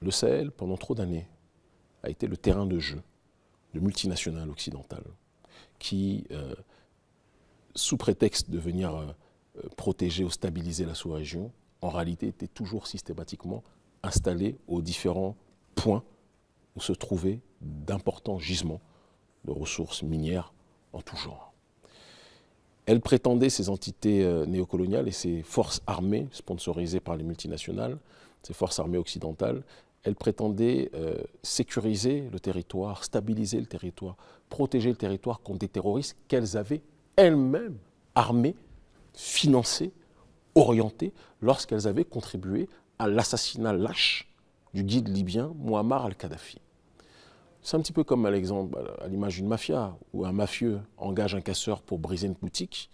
le Sahel, pendant trop d'années, a été le terrain de jeu de multinationales occidentales qui, sous prétexte de venir protéger ou stabiliser la sous-région, en réalité étaient toujours systématiquement installées aux différents points où se trouvaient d'importants gisements de ressources minières en tout genre. Elles prétendaient, ces entités néocoloniales et ces forces armées sponsorisées par les multinationales, ces forces armées occidentales, elles prétendaient sécuriser le territoire, stabiliser le territoire, protéger le territoire contre des terroristes qu'elles avaient elles-mêmes armés, financés, orientés, lorsqu'elles avaient contribué à l'assassinat lâche du guide libyen Mouammar al-Kadhafi. C'est un petit peu comme à l'exemple, à l'image d'une mafia, où un mafieux engage un casseur pour briser une boutique,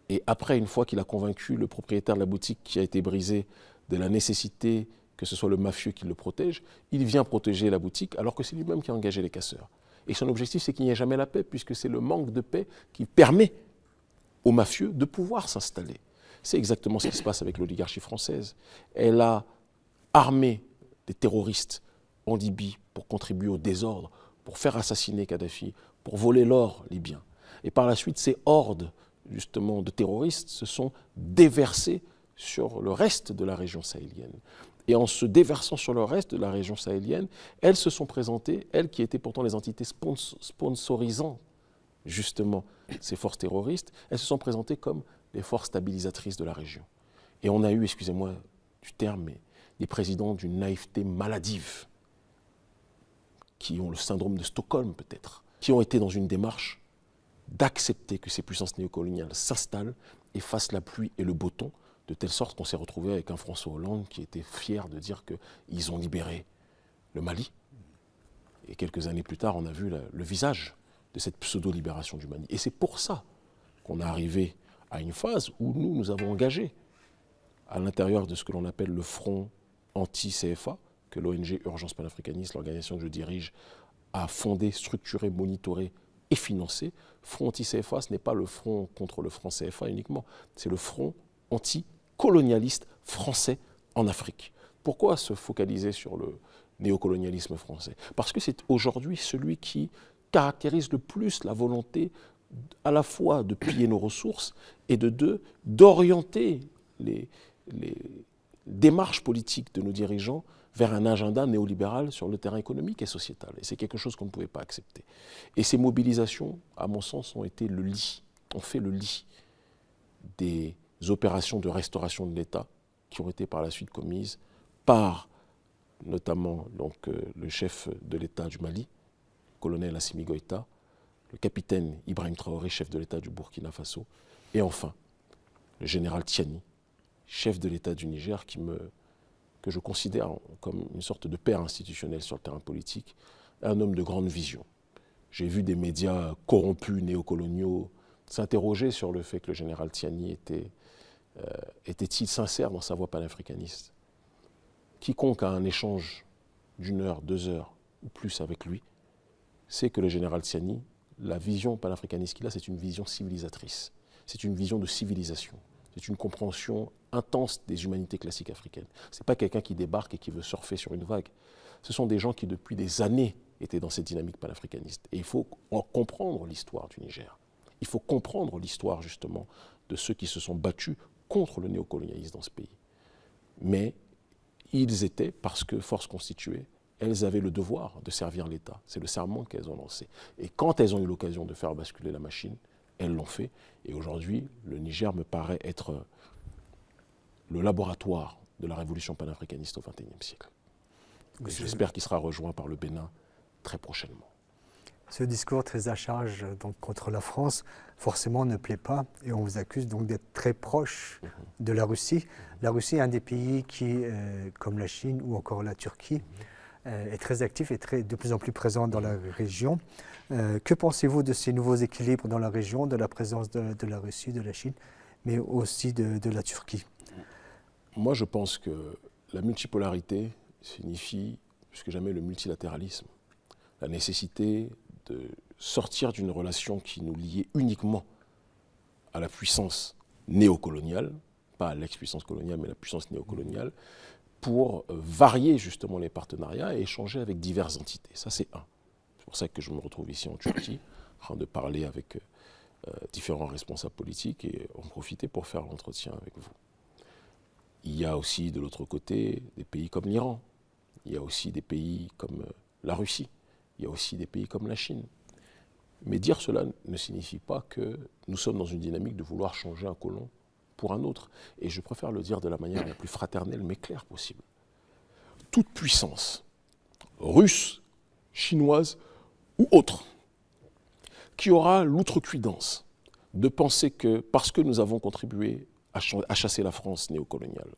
et après, une fois qu'il a convaincu le propriétaire de la boutique qui a été brisée de la nécessité que ce soit le mafieux qui le protège, il vient protéger la boutique alors que c'est lui-même qui a engagé les casseurs. Et son objectif, c'est qu'il n'y ait jamais la paix, puisque c'est le manque de paix qui permet aux mafieux de pouvoir s'installer. C'est exactement ce qui se passe avec l'oligarchie française. Elle a armé des terroristes en Libye pour contribuer au désordre, pour faire assassiner Kadhafi, pour voler l'or libyen. Et par la suite, ces hordes justement de terroristes se sont déversées sur le reste de la région sahélienne. Et en se déversant sur le reste de la région sahélienne, elles se sont présentées, elles qui étaient pourtant les entités sponsorisant justement ces forces terroristes, elles se sont présentées comme les forces stabilisatrices de la région. Et on a eu, excusez-moi du terme, mais des présidents d'une naïveté maladive, qui ont le syndrome de Stockholm peut-être, qui ont été dans une démarche d'accepter que ces puissances néocoloniales s'installent et fassent la pluie et le beau temps, de telle sorte qu'on s'est retrouvé avec un François Hollande qui était fier de dire qu'ils ont libéré le Mali. Et quelques années plus tard, on a vu le visage de cette pseudo-libération du Mali. Et c'est pour ça qu'on est arrivé à une phase où nous avons engagé à l'intérieur de ce que l'on appelle le front anti-CFA, que l'ONG Urgence Panafricaniste, l'organisation que je dirige, a fondé, structuré, monitoré et financé. Front anti-CFA, ce n'est pas le front contre le franc CFA uniquement, c'est le front anti-colonialiste français en Afrique. Pourquoi se focaliser sur le néocolonialisme français? Parce que c'est aujourd'hui celui qui caractérise le plus la volonté à la fois de piller nos ressources et d'orienter les démarches politiques de nos dirigeants vers un agenda néolibéral sur le terrain économique et sociétal. Et c'est quelque chose qu'on ne pouvait pas accepter. Et ces mobilisations, à mon sens, ont été le lit, ont fait le lit des opérations de restauration de l'État qui ont été par la suite commises par notamment le chef de l'État du Mali, colonel Assimi Goïta, le capitaine Ibrahim Traoré, chef de l'État du Burkina Faso, et enfin le général Tiani, chef de l'État du Niger, que je considère comme une sorte de père institutionnel sur le terrain politique, un homme de grande vision. J'ai vu des médias corrompus, néocoloniaux, s'interroger sur le fait que le général Tiani était-il sincère dans sa voix panafricaniste. Quiconque a un échange d'1 heure, 2 heures ou plus avec lui, sait que le général Tiani, la vision panafricaniste qu'il a, c'est une vision civilisatrice. C'est une vision de civilisation. C'est une compréhension intense des humanités classiques africaines. Ce n'est pas quelqu'un qui débarque et qui veut surfer sur une vague. Ce sont des gens qui, depuis des années, étaient dans cette dynamique panafricaniste. Et il faut comprendre l'histoire du Niger. Il faut comprendre l'histoire, justement, de ceux qui se sont battus contre le néocolonialisme dans ce pays. Mais ils étaient, parce que force constituée, elles avaient le devoir de servir l'État. C'est le serment qu'elles ont lancé. Et quand elles ont eu l'occasion de faire basculer la machine, elles l'ont fait. Et aujourd'hui, le Niger me paraît être le laboratoire de la révolution panafricaniste au XXIe siècle. J'espère qu'il sera rejoint par le Bénin très prochainement. Ce discours très à charge donc, contre la France, forcément ne plaît pas et on vous accuse donc d'être très proche de la Russie. La Russie est un des pays qui, comme la Chine ou encore la Turquie, est très actif et de plus en plus présent dans la région. Que pensez-vous de ces nouveaux équilibres dans la région, de la présence de la Russie, de la Chine, mais aussi de la Turquie? Moi, je pense que la multipolarité signifie plus que jamais le multilatéralisme. La nécessité de sortir d'une relation qui nous liait uniquement à la puissance néocoloniale, pas à l'ex-puissance coloniale, mais la puissance néocoloniale, pour varier justement les partenariats et échanger avec diverses entités. Ça, c'est un. C'est pour ça que je me retrouve ici en Turquie, en train de parler avec différents responsables politiques et en profiter pour faire l'entretien avec vous. Il y a aussi de l'autre côté des pays comme l'Iran, il y a aussi des pays comme la Russie, il y a aussi des pays comme la Chine. Mais dire cela ne signifie pas que nous sommes dans une dynamique de vouloir changer un colon pour un autre. Et je préfère le dire de la manière la plus fraternelle mais claire possible. Toute puissance, russe, chinoise ou autre, qui aura l'outrecuidance de penser que parce que nous avons contribué à chasser la France néocoloniale,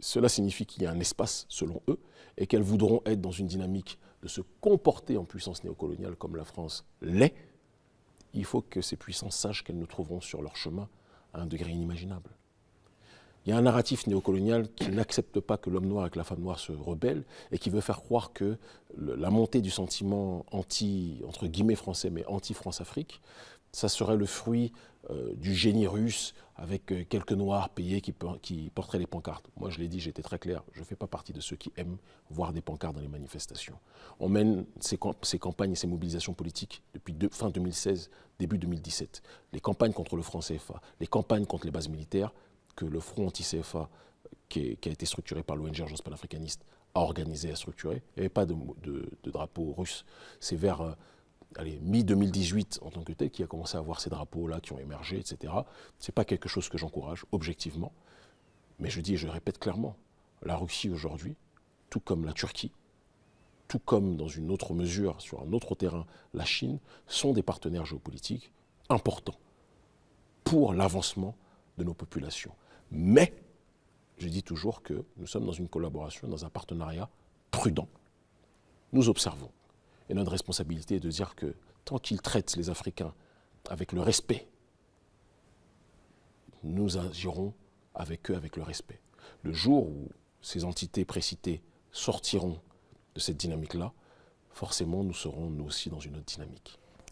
cela signifie qu'il y a un espace, selon eux, et qu'elles voudront être dans une dynamique de se comporter en puissance néocoloniale comme la France l'est, il faut que ces puissances sachent qu'elles nous trouveront sur leur chemin à un degré inimaginable. Il y a un narratif néocolonial qui n'accepte pas que l'homme noir et que la femme noire se rebellent et qui veut faire croire que la montée du sentiment entre guillemets français, mais anti-France-Afrique, ça serait le fruit du génie russe avec quelques noirs payés qui porteraient les pancartes. Moi, je l'ai dit, j'étais très clair, je ne fais pas partie de ceux qui aiment voir des pancartes dans les manifestations. On mène ces campagnes et ces mobilisations politiques depuis fin 2016, début 2017. Les campagnes contre le franc CFA, les campagnes contre les bases militaires, que le front anti-CFA, qui a été structuré par l'ONG Agence panafricaniste, a organisé et a structuré. Il n'y avait pas de drapeau russe. C'est vers mi-2018 en tant que tel qui a commencé à voir ces drapeaux-là qui ont émergé, etc. Ce n'est pas quelque chose que j'encourage, objectivement. Mais je dis et je répète clairement, la Russie aujourd'hui, tout comme la Turquie, tout comme dans une autre mesure, sur un autre terrain, la Chine, sont des partenaires géopolitiques importants pour l'avancement de nos populations. Mais, je dis toujours que nous sommes dans une collaboration, dans un partenariat prudent. Nous observons. Et notre responsabilité est de dire que tant qu'ils traitent les Africains avec le respect, nous agirons avec eux avec le respect. Le jour où ces entités précitées sortiront de cette dynamique-là, forcément nous serons nous aussi dans une autre dynamique.